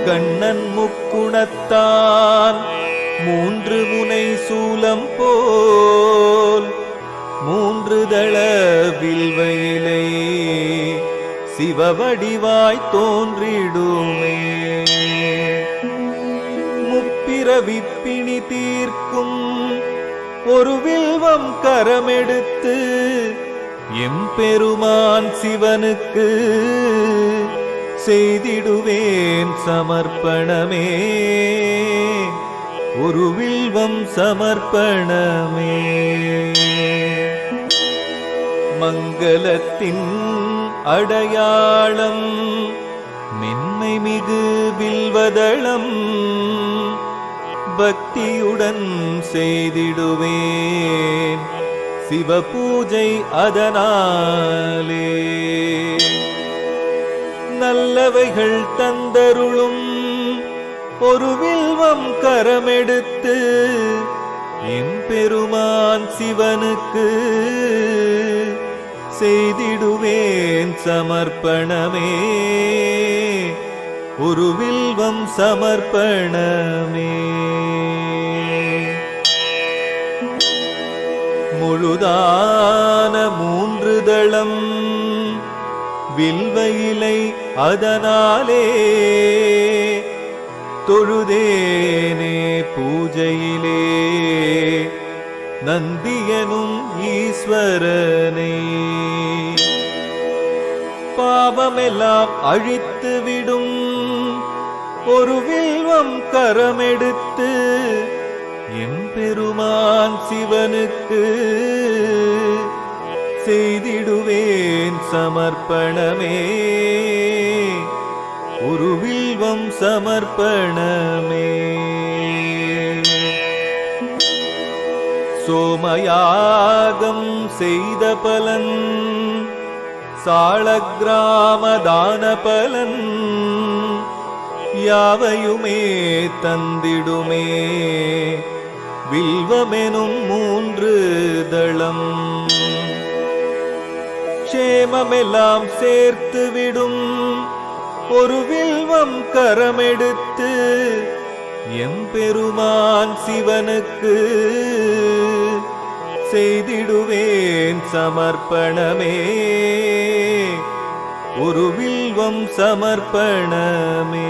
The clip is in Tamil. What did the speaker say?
கண்ணன் முக்குணத்தான் மூன்று முனை சூலம் போல் மூன்று தள வில்வயிலை சிவவடிவாய் தோன்றிடுமே. முப்பிறவிப்பிணி தீர்க்கும் ஒரு வில்வம் கரமெடுத்து எம்பெருமான் சிவனுக்கு செய்திடுவேன் சமர்ப்பணமே. ஒரு வில்வம் சமர்ப்பணமே. மங்களத்தின் அடையாளம் மென்மை மிகு வில்வதளம் பக்தியுடன் செய்திடுவேன் சிவபூஜை அதனாலே. நல்லவைகள் தந்தருளும் ஒரு வில்வம் கரமெடுத்து எம்பெருமான் சிவனுக்கு செய்திடுவேன் சமர்ப்பணமே. ஒரு வில்வம் சமர்ப்பணமே. முழுதான மூன்று தளம் வில்வயிலை அதனாலே தொழுதேனே பூஜையிலே நந்தியனும் ஈஸ்வரனை. பாவமெல்லாம் அழித்து விடும் ஒரு வில்வம் கரமெடுத்து எம்பெருமான் சிவனுக்கு செய்திடுவேன் சமர்ப்பணமே. ஒரு வில்வம் சமர்ப்பணமே. சோமயாகம் செய்த பலன் சாளக்கிராம தான பலன் யாவையுமே தந்திடுமே வில்வமெனும் மூன்று தளம். க்ஷேமமெல்லாம் சேர்த்து விடும் ஒரு வில்வம் கரமெடுத்து எம்பெருமான் சிவனுக்கு செய்திடுவேன் சமர்ப்பணமே. ஒரு வில்வம் சமர்ப்பணமே.